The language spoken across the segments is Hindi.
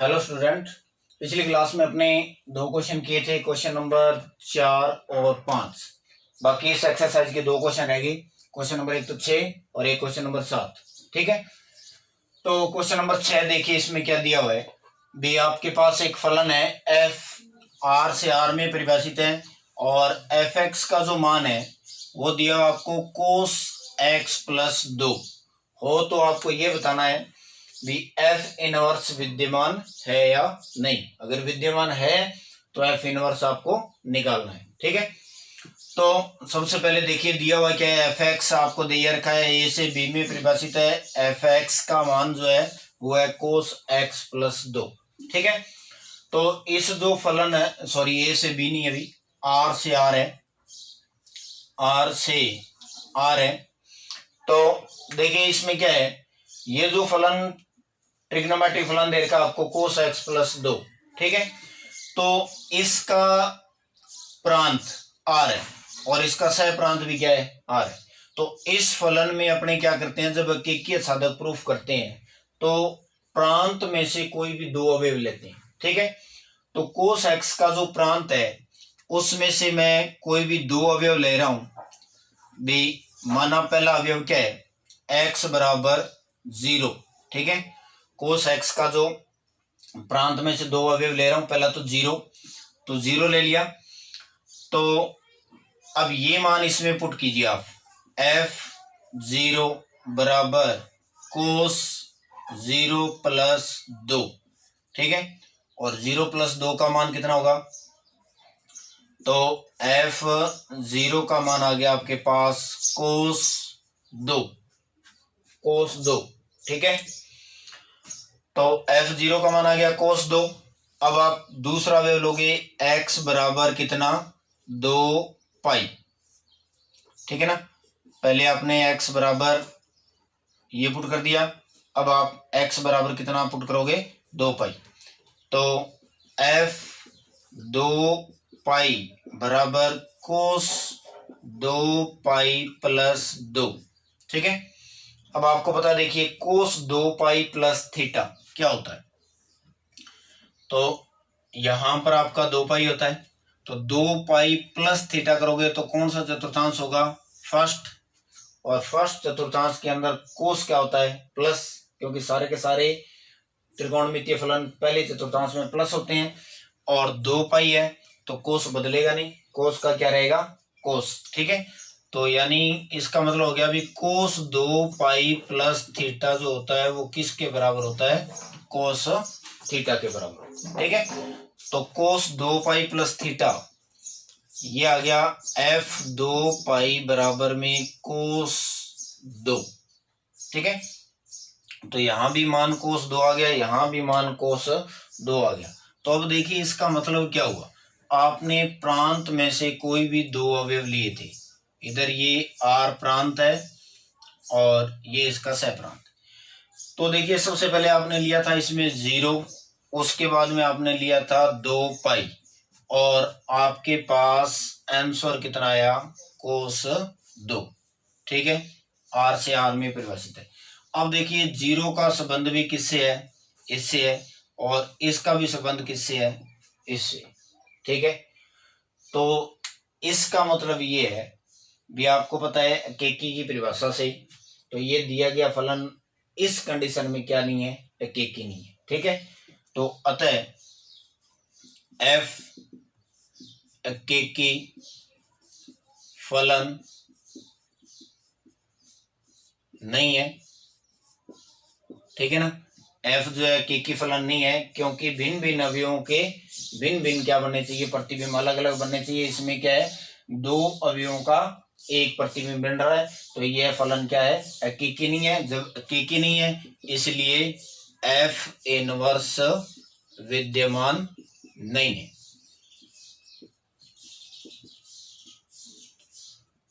हेलो स्टूडेंट, पिछली क्लास में अपने दो क्वेश्चन किए थे, क्वेश्चन नंबर 4 और 5। बाकी इस एक्सरसाइज के दो क्वेश्चन रहेगी, क्वेश्चन नंबर 1 तो 6 और एक क्वेश्चन नंबर 7। ठीक है, तो क्वेश्चन नंबर 6 देखिए, इसमें क्या दिया हुआ है। भी आपके पास एक फलन है एफ आर से आर में परिभाषित है और एफ एक्स का जो मान है वो दिया हुआ आपको कोस एक्स प्लस 2 हो, तो आपको ये बताना है भी एफ इनवर्स विद्यमान है या नहीं। अगर विद्यमान है तो एफ इनवर्स आपको निकालना है। ठीक है, तो सबसे पहले देखिए दिया हुआ क्या है, एफ एक्स आपको दिया रखा है, ए से बी में परिभाषित है। एफ एक्स का मान जो है वो है कोस एक्स प्लस 2। ठीक है, तो इस जो फलन है, सॉरी ए से बी नहीं, अभी आर से आर है, आर से आर है। तो देखिए इसमें क्या है, ये जो फलन ट्रिग्नोमेट्रिक फलन दे रखा आपको कोस एक्स प्लस 2। ठीक है, तो इसका प्रांत आर है और इसका सह प्रांत भी क्या है, आर है। तो इस फलन में अपने क्या करते हैं, जब एकीकीय साधक प्रूफ करते हैं तो प्रांत में से कोई भी दो अवयव लेते हैं। ठीक है, तो कोस एक्स का जो प्रांत है उसमें से मैं कोई भी दो अवयव ले रहा हूं भी। माना पहला अवयव क्या है, एक्स बराबर 0। ठीक है, कोस एक्स का जो प्रांत में से दो अवयव ले रहा हूं, पहला तो 0, तो 0 ले लिया। तो अब ये मान इसमें पुट कीजिए आप, f0 बराबर कोस 0 प्लस 2। ठीक है, और 0 प्लस 2 का मान कितना होगा, तो f0 का मान आ गया आपके पास कोस 2, कोस 2। ठीक है, तो f0 का मान आ गया कोस 2। अब आप दूसरा अवयव लोगे, x बराबर कितना, 2 पाई। ठीक है ना, पहले आपने x बराबर ये पुट कर दिया, अब आप x बराबर कितना पुट करोगे, 2 पाई। तो f 2 पाई बराबर कोस 2 पाई प्लस 2। ठीक है, अब आपको पता, देखिए कोस 2 पाई प्लस थीटा क्या होता है, तो यहां पर आपका 2 पाई होता है, तो 2 पाई प्लस थीटा करोगे तो कौन सा चतुर्थांश होगा, फर्स्ट। और फर्स्ट चतुर्थांश के अंदर कोस क्या होता है, प्लस, क्योंकि सारे के सारे त्रिकोणमितीय फलन पहले चतुर्थांश में प्लस होते हैं। और 2 पाई है तो कोस बदलेगा नहीं, कोस का क्या रहेगा, कोस। ठीक है, तो यानी इसका मतलब हो गया अभी कोस 2 पाई प्लस थीटा जो होता है वो किसके बराबर होता है, कोस थीटा के बराबर। ठीक है, तो कोस 2 पाई प्लस थीटा ये आ गया f2 पाई बराबर में कोस 2। ठीक है, तो यहां भी मान कोस 2 आ गया, यहां भी मान कोस 2 आ गया। तो अब देखिए इसका मतलब क्या हुआ, आपने प्रांत में से कोई भी दो अवयव लिए थे, इधर ये आर प्रांत है और ये इसका सह प्रांत। तो देखिए सबसे पहले आपने लिया था इसमें 0, उसके बाद में आपने लिया था 2 पाई और आपके पास आंसर कितना आया, कोस 2। ठीक है, आर से आर में परिभाषित है। अब देखिए 0 का संबंध भी किससे है, इससे है, और इसका भी संबंध किससे है, इससे। ठीक है, तो इसका मतलब ये है भी, आपको पता है एकेकी की परिभाषा से, तो ये दिया गया फलन इस कंडीशन में क्या नहीं है, एकेकी नहीं है। ठीक है, तो अतः f एकेकी फलन नहीं है। ठीक है ना, f जो है एकेकी फलन नहीं है, क्योंकि भिन्न भिन्न अवयवों के भिन्न भिन्न क्या बनने चाहिए, प्रतिबिंब अलग अलग बनने चाहिए। इसमें क्या है, दो अवयवों का एक प्रतिबिंब बन रहा है, तो यह फलन क्या है, एकेकी नहीं है। जब एकेकी नहीं है इसलिए f इनवर्स विद्यमान नहीं है।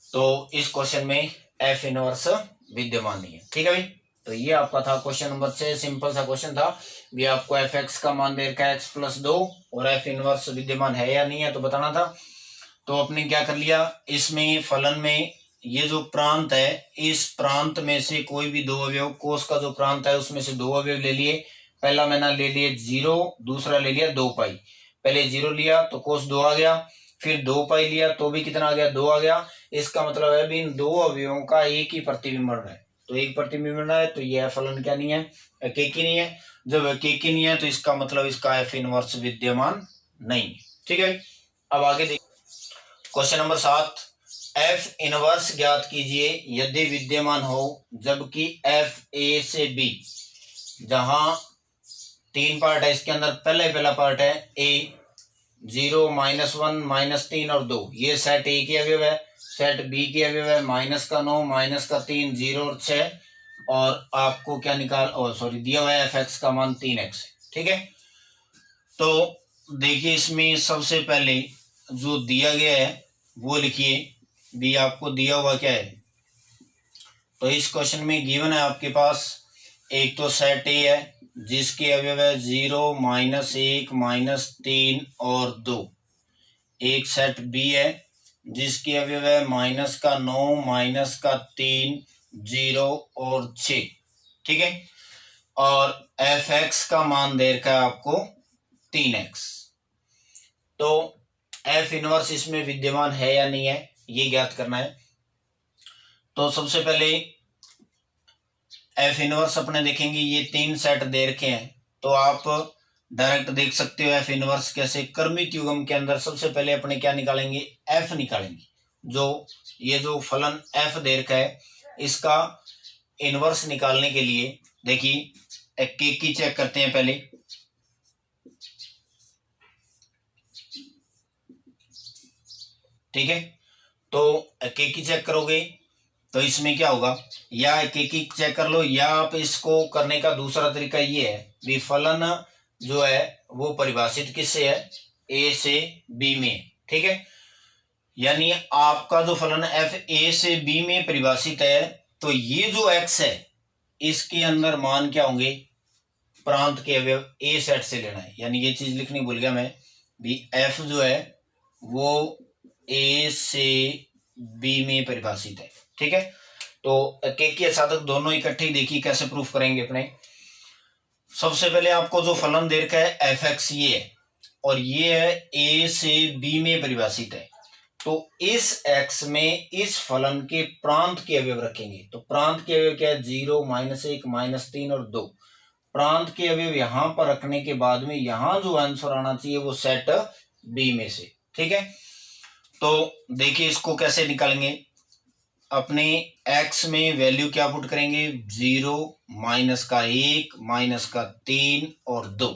तो इस क्वेश्चन में f इनवर्स विद्यमान नहीं है। ठीक है भाई, तो ये आपका था क्वेश्चन नंबर 6। सिंपल सा क्वेश्चन था भी, आपको एफ एक्स का मान दे रखा है x प्लस 2 और f इनवर्स विद्यमान है या नहीं है तो बताना था। तो आपने क्या कर लिया, इसमें फलन में ये जो प्रांत है, इस प्रांत में से कोई भी दो अवयव, कोस का जो प्रांत है उसमें से दो अवयव ले लिए पहला मैंने ले लिया 0, दूसरा ले लिया 2 पाई। पहले 0 लिया तो कोस 2 आ गया, फिर 2 पाई लिया तो भी कितना आ गया, 2 आ गया। इसका मतलब है भी इन दो अवयवों का एक ही प्रतिबिंब है, तो एक प्रतिबिंब है, तो यह फलन क्या नहीं है, एकेकी नहीं है। जब एकेकी नहीं है तो इसका मतलब इसका एफ इनवर्स विद्यमान नहीं है। ठीक है, अब आगे देखिए क्वेश्चन नंबर 7, एफ इनवर्स ज्ञात कीजिए यदि विद्यमान हो जबकि एफ ए से बी, जहां 3 पार्ट है इसके अंदर। पहला पार्ट है ए 0, -1, -3 और 2, ये सेट ए की अवयव है। सेट बी की अवयव है -9, -3, 0 और 6, और आपको क्या दिया हुआ है एफ एक्स का मान 3x। ठीक है, तो देखिए इसमें सबसे पहले जो दिया गया है वो लिखिए, भी आपको दिया हुआ क्या है। तो इस क्वेश्चन में गिवन है आपके पास एक तो सेट ए है जिसके अवयव है 0, -1, -3 और 2। एक सेट बी है जिसके अवयव है -9, -3, 0 और 6। ठीक है, और एफ एक्स का मान दे रखा है आपको 3x। तो एफ इनवर्स इसमें विद्यमान है या नहीं है ये ज्ञात करना है। तो सबसे पहले एफ इनवर्स अपने देखेंगे, ये 3 सेट दे रखे हैं, तो आप डायरेक्ट देख सकते हो एफ इनवर्स कैसे। क्रमिक युग्म के अंदर सबसे पहले अपने क्या निकालेंगे, एफ निकालेंगे। ये जो फलन एफ दे रखा है इसका इनवर्स निकालने के लिए देखिए एकेकी चेक करते हैं पहले। ठीक है, तो एकेकी चेक करोगे तो इसमें क्या होगा, या एकेकी चेक कर लो, या आप इसको करने का दूसरा तरीका ये है भी फलन जो है वो परिभाषित किससे है, ए से बी में। ठीक है, यानी आपका जो फलन एफ ए से बी में परिभाषित है, तो ये जो एक्स है इसके अंदर मान क्या होंगे, प्रांत के अवयव ए सेट से लेना है। यानी ये चीज लिखनी भूल गया मैं, भी एफ जो है वो ए से बी में परिभाषित है। ठीक है, तो एकेकी साधक दोनों इकट्ठे ही देखिए कैसे प्रूफ करेंगे अपने। सबसे पहले आपको जो फलन दे रखा है एफ एक्स ये है, और ये है ए से बी में परिभाषित है। तो इस एक्स में इस फलन के प्रांत के अवयव रखेंगे। तो प्रांत के अवयव क्या है, 0, -1, -3 और 2। प्रांत के अवयव यहां पर रखने के बाद में यहां जो आंसर आना चाहिए वो सेट बी में से। ठीक है, तो देखिए इसको कैसे निकालेंगे। अपने x में वैल्यू क्या पुट करेंगे, 0, -1, -3 और 2।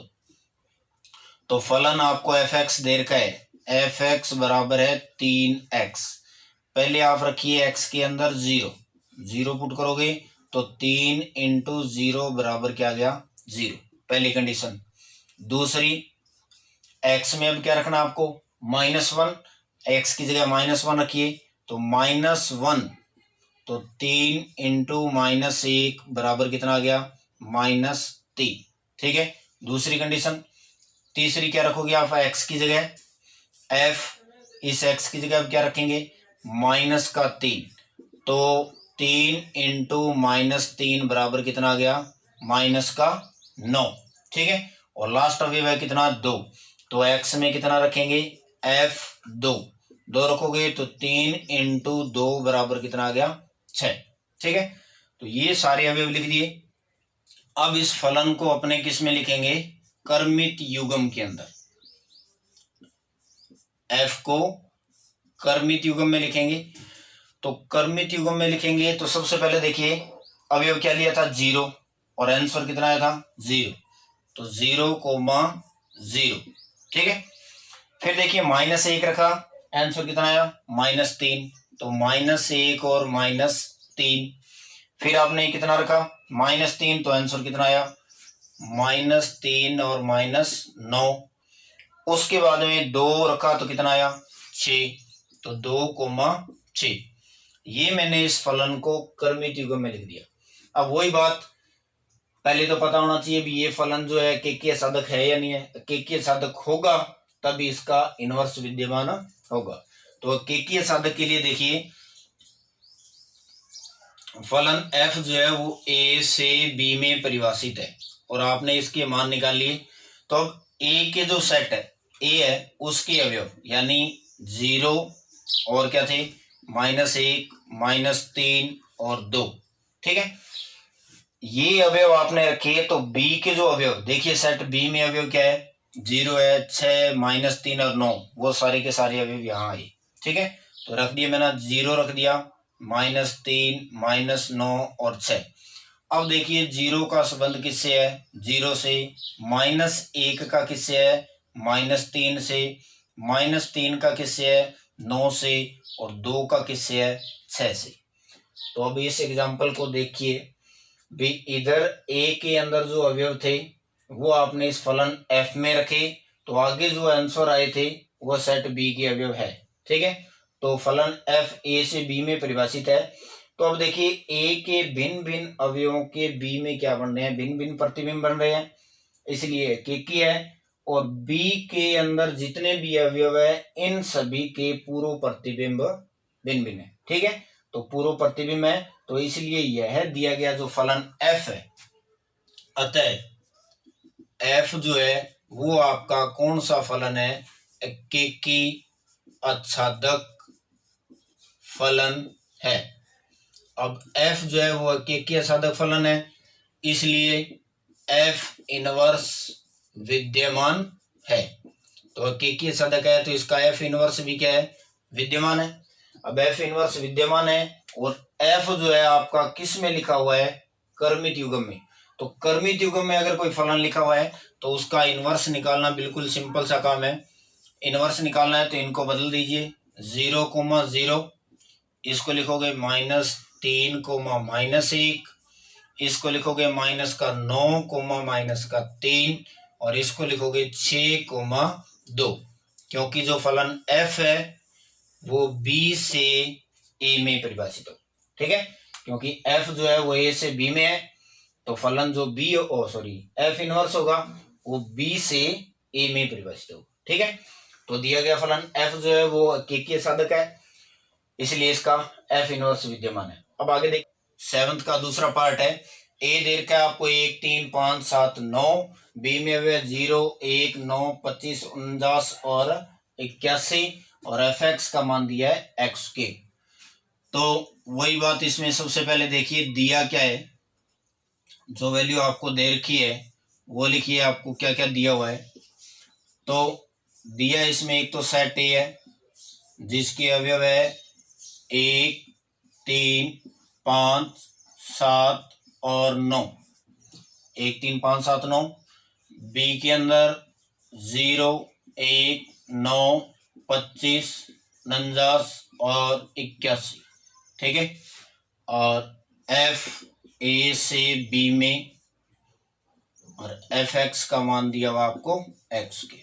तो फलन आपको एफ एक्स दे रखा है, एफ एक्स बराबर है 3x। पहले आप रखिए x के अंदर 0 पुट करोगे तो 3 × 0 बराबर क्या आ गया, 0, पहली कंडीशन। दूसरी x में अब क्या रखना आपको, -1, x की जगह -1 रखिए, तो -1, तो 3 × -1 बराबर कितना आ गया, -3। ठीक है, दूसरी कंडीशन। तीसरी क्या रखोगे आप, x की जगह f, इस x की जगह क्या रखेंगे, -3, तो 3 × -3 बराबर कितना आ गया, -9। ठीक है, और लास्ट अवयव है कितना, 2, तो x में कितना रखेंगे, f2, 2 रखोगे तो 3 × 2 बराबर कितना आ गया, 6। ठीक है, तो ये सारे अवयव लिख दिए। अब इस फलन को अपने किस में लिखेंगे, कर्मित युग्म के अंदर। f को कर्मित युग्म में लिखेंगे। तो कर्मित युग्म में लिखेंगे तो सबसे पहले देखिए अवयव क्या लिया था, 0, और आंसर कितना आया था, 0, तो 0,0। ठीक है, फिर देखिए -1 रखा, आंसर कितना आया, -3, तो -1 और -3। फिर आपने कितना रखा, -3, तो आंसर कितना आया, -3 और -9। उसके बाद में 2 रखा तो कितना आया, 6, तो 2,6। ये मैंने इस फलन को कर्मित युग्म में लिख दिया। अब वही बात, पहले तो पता होना चाहिए भी ये फलन जो है एकेकीय साधक है या नहीं है। एकेकीय साधक होगा तभी इसका इनवर्स विद्यमान होगा। तो एकेकीय साधक के लिए देखिए फलन f जो है वो a से b में परिभाषित है। और आपने इसके मान निकाल लिए। तो अब ए के जो सेट है ए है उसके अवयव यानी 0 और क्या थे -1 -3 और 2, ठीक है। ये अवयव आपने रखे। तो बी के जो अवयव देखिए सेट बी में अवयव क्या है 0 है 6 -3 और 9, वो सारे के सारे अवयव यहाँ आए, ठीक है। तो रख दिया मैंने 0 रख दिया -3 -9 और 6। अब देखिए 0 का संबंध किससे है 0 से, -1 का किससे है -3 से, -3 का किससे है 9 से और 2 का किससे है 6 से। तो अब इस एग्जांपल को देखिए भी, इधर ए के अंदर जो अवयव थे वो आपने इस फलन एफ में रखे, तो आगे जो आंसर आए थे वो सेट बी के अवयव है, ठीक है। तो फलन एफ ए से बी में परिभाषित है। तो अब देखिए ए के भिन्न भिन्न अवयवों के बी में क्या बन रहे हैं, भिन्न भिन्न प्रतिबिंब बन रहे हैं, इसलिए केकी है। और बी के अंदर जितने भी अवयव है इन सभी के पूर्व प्रतिबिंब भिन्न भिन्न है, ठीक है। तो पूर्व प्रतिबिंब है, तो इसलिए यह दिया गया जो फलन एफ है, अतः एफ जो है वो आपका कौन सा फलन है, केकी आच्छादक फलन है। अब f जो है वो केकी आच्छादक फलन है, इसलिए f इनवर्स विद्यमान है। तो केकी आच्छादक है तो इसका f इनवर्स भी क्या है विद्यमान है। अब f इनवर्स विद्यमान है और f जो है आपका किस में लिखा हुआ है क्रमित युग्म में। तो क्रमित युग्म में अगर कोई फलन लिखा हुआ है तो उसका इनवर्स निकालना बिल्कुल सिंपल सा काम है। इनवर्स निकालना है तो इनको बदल दीजिए 0,0, इसको लिखोगे -3, -1, इसको लिखोगे -9, -3 और इसको लिखोगे 6,2, क्योंकि जो फलन f है वो b से a में परिभाषित हो, ठीक है। क्योंकि f जो है वो a से b में है, तो फलन जो f इनवर्स होगा वो b से a में परिभाषित हो, ठीक है। तो दिया गया फलन f जो है वो केकी साधक है, इसलिए इसका f इनवर्स विद्यमान है। अब आगे देख 7th का दूसरा पार्ट है। ए दे रखा है आपको 1 3 5 7 9, बी में वे 0 1 9 25 49 और 81 और एफ एक्स का मान दिया है एक्स के। तो वही बात इसमें सबसे पहले देखिए दिया क्या है, जो वैल्यू आपको दे रखी है वो लिखिए आपको क्या क्या दिया हुआ है। तो दिया इसमें एक तो सेट ए है जिसके अवयव है 1 3 5 7 और 9, 1 3 5 7 9। बी के अंदर 0 1 9 25 49 और 81, ठीक है। और एफ ए से बी में और एफ एक्स का मान दिया हुआ आपको एक्स के।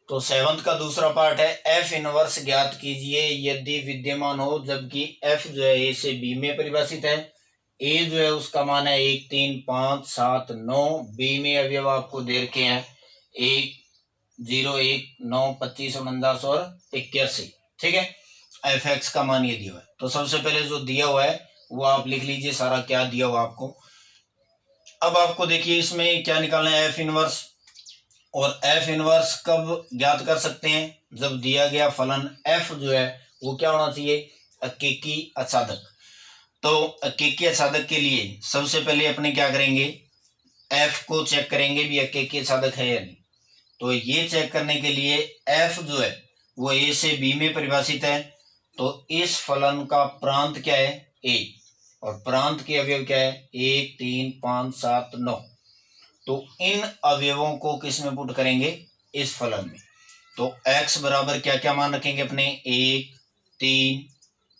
तो 7th का दूसरा पार्ट है एफ इनवर्स ज्ञात कीजिए यदि विद्यमान हो जबकि एफ जो है ए से बी में परिभाषित है। ए जो है उसका मान है 1 3 5 7 9, बी में अवयव आपको दे रखे हैं 1 0 1 9 25 49 और 81, ठीक है। एफ एक्स का मान ये दिया हुआ है। तो सबसे पहले जो दिया हुआ है वो आप लिख लीजिए सारा क्या दिया हुआ आपको। अब आपको देखिए इसमें क्या निकालना है एफ इनवर्स, और एफ इनवर्स कब ज्ञात कर सकते हैं जब दिया गया फलन एफ जो है वो क्या होना चाहिए अकेकी आच्छादक। तो अकेकी आच्छादक के लिए सबसे पहले अपने क्या करेंगे एफ को चेक करेंगे भी अकेकी आच्छादक है या नहीं। तो ये चेक करने के लिए एफ जो है वो ए से बी में परिभाषित है, तो इस फलन का प्रांत क्या है ए और प्रांत के अवयव क्या है 1 3 5 7 9। तो इन अवयवों को किस में पुट करेंगे इस फलन में। तो x बराबर क्या क्या मान रखेंगे अपने 1 3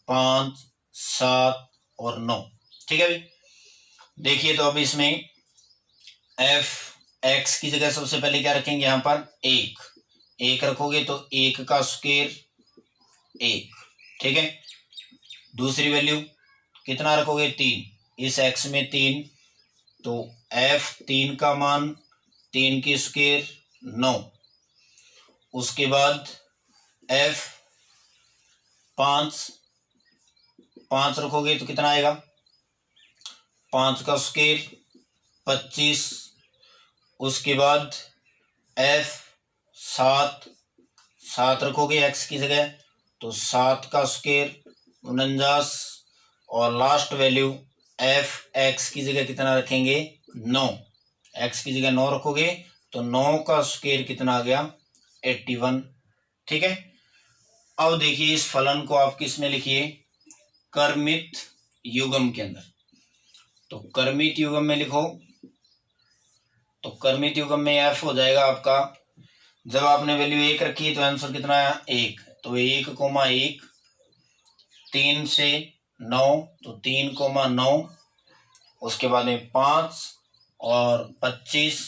5 7 और 9, ठीक है भाई। देखिए तो अब इसमें f x की जगह सबसे पहले क्या रखेंगे यहाँ पर 1 रखोगे तो 1 का स्क्वायर 1, ठीक है। दूसरी वैल्यू कितना रखोगे 3, इस x में 3, तो f 3 का मान 3 की स्क्वायर 9। उसके बाद f 5 रखोगे तो कितना आएगा 5 का स्क्वायर 25, उसके बाद f 7 रखोगे x की जगह, तो 7 का स्क्वायर 49, और लास्ट वैल्यू f x की जगह कितना रखेंगे 9, x की जगह 9 रखोगे तो 9 का स्क्वायर कितना आ गया 81। ठीक है, अब देखिए इस फलन को आप किस में लिखिए, क्रमित युग्म के अंदर। तो क्रमित युग्म में लिखो, तो क्रमित युग्म में f हो जाएगा आपका, जब आपने वैल्यू 1 रखी तो आंसर कितना है 1, तो 1,1, 3 से 9 तो 3,9, उसके बाद में 5 और 25,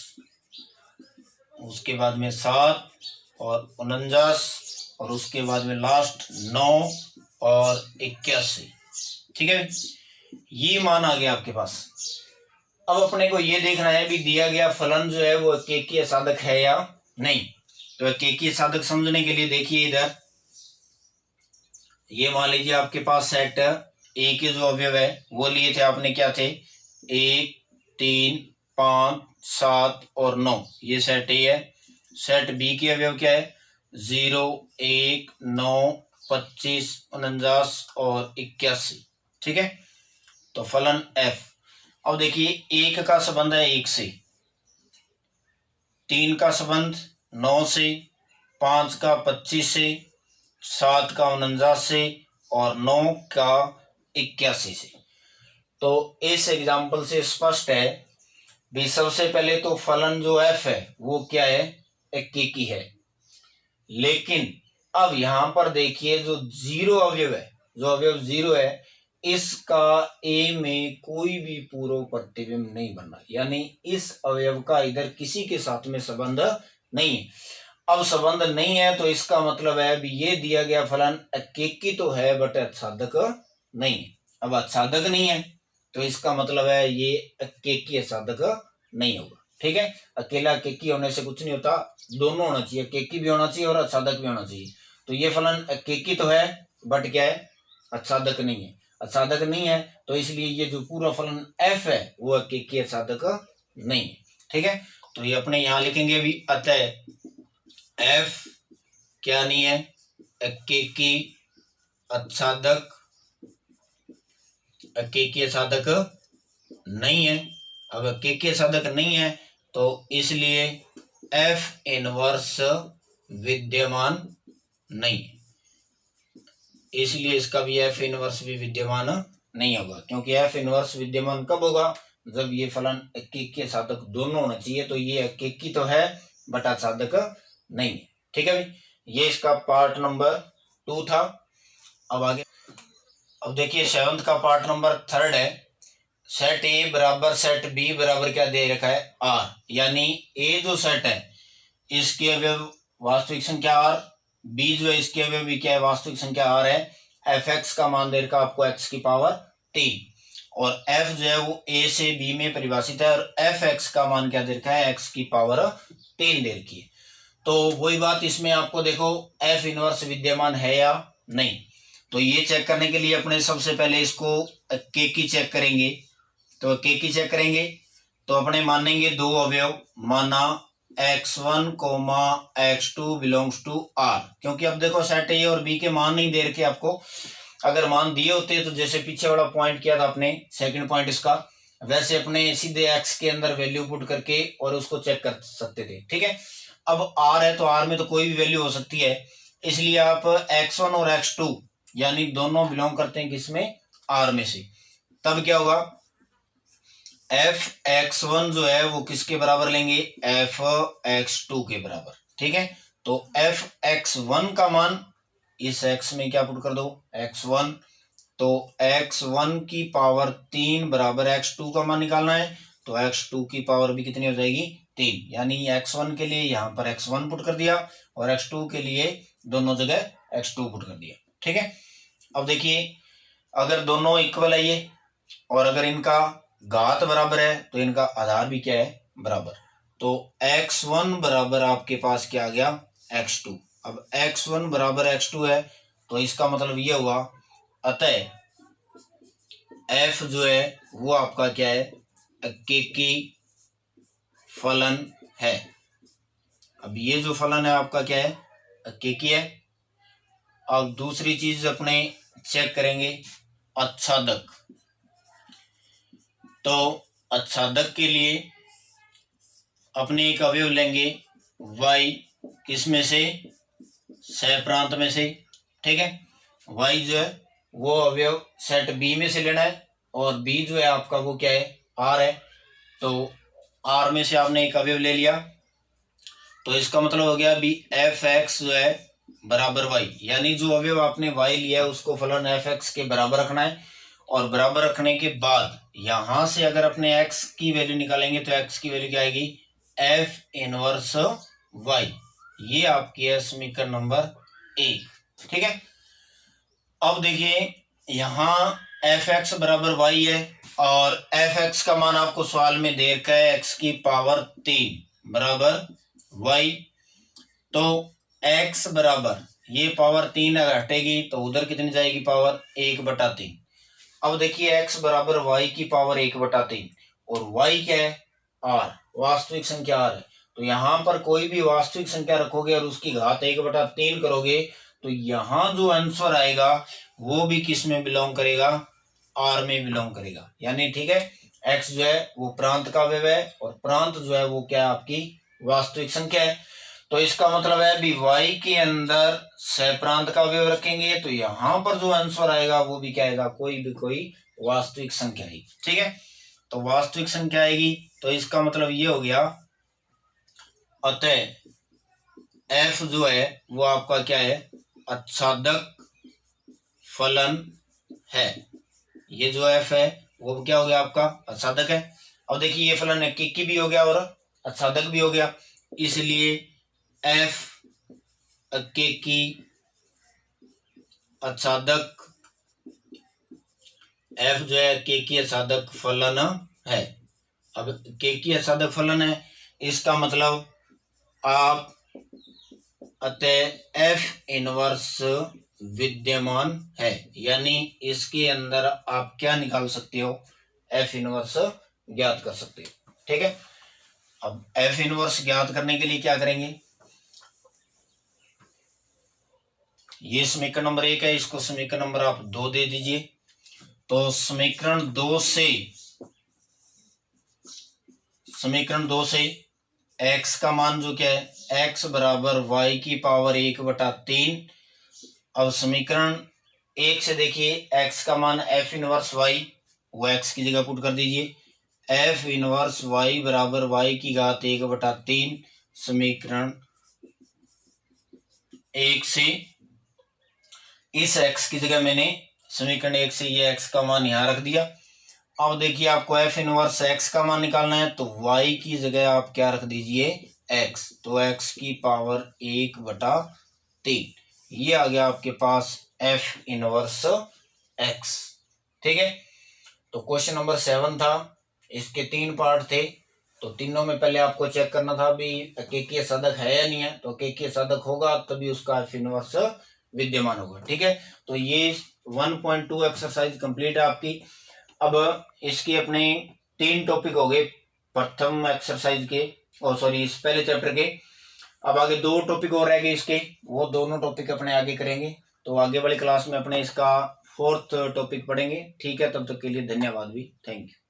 उसके बाद में 7 और 49, और उसके बाद में लास्ट 9 और 81। ठीक है, ये मान आ गया आपके पास। अब अपने को ये देखना है भी दिया गया फलन जो है वो एकेकीय साधक है या नहीं। तो एकेकीय साधक समझने के लिए देखिए इधर, ये मान लीजिए आपके पास सेट ए के जो अवयव है वो लिए थे आपने, क्या थे 1, 3, 5, 7 और 9, ये सेट ए है। सेट बी के अवयव क्या है 0, 1, 9, 25, 49 और 81। ठीक है, तो फलन f। अब देखिए 1 का संबंध है 1 से, 3 का संबंध 9 से, 5 का 25 से, 7 का 49 से और 9 का 81 से। तो इस एग्जाम्पल से स्पष्ट है भी सबसे पहले तो फलन जो f है वो क्या है एकेकी है। लेकिन अब यहां पर देखिए जो जीरो अवयव है, जो अवयव 0 है, इसका a में कोई भी पूर्व प्रतिबिंब नहीं बन रहा, यानी इस अवयव का इधर किसी के साथ में संबंध नहीं है। अब संबंध नहीं है तो इसका मतलब है भी ये दिया गया फलन एकेकी तो है बट आच्छादक नहीं है। अब आच्छादक नहीं है तो इसका मतलब है ये एकेकी आच्छादक नहीं होगा। ठीक है, अकेला एकेकी होने से कुछ नहीं होता, दोनों होना चाहिए, एकेकी भी होना चाहिए और आच्छादक भी होना चाहिए। तो ये फलन एकेकी तो है बट क्या है आच्छादक नहीं है। आच्छादक नहीं है तो इसलिए ये जो पूरा फलन f है वो एकेकी आच्छादक नहीं है। ठीक है, तो ये अपने यहां लिखेंगे भी, अतः f क्या नहीं है एकेकी आच्छादक, एकेकी आच्छादक नहीं है। अब एकेकी आच्छादक नहीं है तो इसलिए f इनवर्स विद्यमान नहीं है, इसलिए इसका भी f इनवर्स भी विद्यमान नहीं होगा। क्योंकि f इनवर्स विद्यमान कब होगा जब ये फलन एकेकी आच्छादक दोनों होना चाहिए। तो ये एकेकी तो है बट आच्छादक नहीं है। ठीक है भाई, ये इसका पार्ट नंबर 2 था। अब आगे, अब देखिए 7th का पार्ट नंबर 3 है। सेट ए बराबर सेट बी बराबर क्या दे रखा है r, यानी ए जो सेट है इसके अवयव वास्तविक संख्या r, बी जो है इसके अवयव भी क्या है वास्तविक संख्या r है। एफ एक्स का मान दे रखा आपको x की पावर 3, और f जो है वो a से b में परिभाषित है, और एफ एक्स का मान क्या दे रखा है x की पावर 3 दे रखी है। तो वही बात इसमें आपको देखो f इनवर्स विद्यमान है या नहीं। तो ये चेक करने के लिए अपने सबसे पहले इसको एकेकी चेक करेंगे। तो एकेकी चेक करेंगे तो अपने मानेंगे दो अवयव, माना x1, x2 belongs to r। क्योंकि अब देखो सेट ए और बी के मान नहीं दे रखे आपको, अगर मान दिए होते तो जैसे पीछे वाला पॉइंट किया था अपने सेकंड पॉइंट इसका, वैसे अपने सीधे x के अंदर वैल्यू पुट करके और उसको चेक कर सकते थे। ठीक है, अब r है तो r में तो कोई भी वैल्यू हो सकती है, इसलिए आप x1 और x2 यानी दोनों बिलोंग करते हैं किसमें r में से। तब क्या होगा f x1 जो है वो किसके बराबर लेंगे f x2 के बराबर। ठीक है, तो f x1 का मान इस x में क्या पुट कर दो x1, तो x1 की पावर 3 बराबर x2 का मान निकालना है, तो x2 की पावर भी कितनी हो जाएगी 3, यानी x1 के लिए यहाँ पर x1 पुट कर दिया और x2 के लिए दोनों जगह x2 पुट कर दिया। ठीक है, अब देखिए अगर दोनों इक्वल है ये, और अगर इनका घात बराबर है तो इनका आधार भी क्या है बराबर, तो x1 बराबर आपके पास क्या आ गया x2। अब x1 बराबर x2 है तो इसका मतलब ये हुआ, अतः f जो है वो आपका क्या है एकेकी फलन है। अब ये जो फलन है आपका क्या है, केकी है। अब दूसरी चीज अपने चेक करेंगे आच्छादक। तो आच्छादक के लिए अपने एक अवयव लेंगे y, किसमें से, सहप्रांत में से, ठीक है। y जो है वो अवयव सेट B में से लेना है और B जो है आपका वो क्या है, R है। तो R में से आपने एक अवयव ले लिया, तो इसका मतलब हो गया भी f(x) जो है बराबर y, यानी जो अवयव आपने y लिया है उसको फलन f(x) के बराबर रखना है। और बराबर रखने के बाद यहां से अगर अपने x की वैल्यू निकालेंगे तो x की वैल्यू क्या आएगी, f इनवर्स y। ये आपकी है समीकरण नंबर 1, ठीक है। अब देखिए यहाँ f(x) बराबर y है और f(x) का मान आपको सवाल में दे रखा है x की पावर 3 बराबर y। तो x बराबर ये पावर 3 अगर हटेगी तो उधर कितनी जाएगी, पावर 1/3। अब देखिए x बराबर y की पावर 1/3 और y क्या है, r, वास्तविक संख्या r है। तो यहाँ पर कोई भी वास्तविक संख्या रखोगे और उसकी घात 1/3 करोगे तो यहाँ जो आंसर आएगा वो भी किस में बिलोंग करेगा, r में बिलोंग करेगा। यानी ठीक है, x जो है वो प्रांत का अवयव है और प्रांत जो है वो क्या आपकी वास्तविक संख्या है। तो इसका मतलब है भी y के अंदर सहप्रांत का अवयव रखेंगे तो यहाँ पर जो आंसर आएगा वो भी क्या आएगा, कोई वास्तविक संख्या आएगी, ठीक है। तो वास्तविक संख्या आएगी तो इसका मतलब ये हो गया, अतः f जो है वो आपका क्या है, आच्छादक फलन है। ये जो f है वो क्या हो गया आपका, आच्छादक है। अब देखिए ये फलन है, केकी भी हो गया और आच्छादक भी हो गया, इसलिए f केकी आच्छादक, f जो है केकी आच्छादक फलन है। अब केकी आच्छादक फलन है, इसका मतलब आप अतः f इनवर्स विद्यमान है, यानी इसके अंदर आप क्या निकाल सकते हो, f इनवर्स ज्ञात कर सकते हो, ठीक है। अब f इनवर्स ज्ञात करने के लिए क्या करेंगे, ये समीकरण नंबर 1 है, इसको समीकरण नंबर आप 2 दे दीजिए। तो समीकरण 2 से x का मान जो क्या है, x बराबर y की पावर 1/3। अब समीकरण 1 से देखिए x का मान f इनवर्स y, वो x की जगह पुट कर दीजिए, f इनवर्स y बराबर y की घात 1/3। समीकरण 1 से इस x की जगह मैंने समीकरण 1 से ये x का मान यहां रख दिया। अब देखिए आपको f इनवर्स x का मान निकालना है तो y की जगह आप क्या रख दीजिए, x। तो x की पावर 1/3, ये आ गया आपके पास f इनवर्स x, ठीक है। तो क्वेश्चन नंबर 7 था, इसके 3 पार्ट थे। तो तीनों में पहले आपको चेक करना था भी केकी साधक है या नहीं है, तो केकी साधक होगा तभी उसका f इनवर्स विद्यमान होगा, ठीक है। तो ये 1.2 एक्सरसाइज कंप्लीट है आपकी। अब इसके अपने 3 टॉपिक हो गए प्रथम एक्सरसाइज के, और सॉरी इस पहले चैप्टर के। अब आगे 2 टॉपिक और रह गए इसके, वो दोनों टॉपिक अपने आगे करेंगे। तो आगे वाली क्लास में अपने इसका 4th टॉपिक पढ़ेंगे, ठीक है। तब तक के लिए धन्यवाद भी, थैंक यू।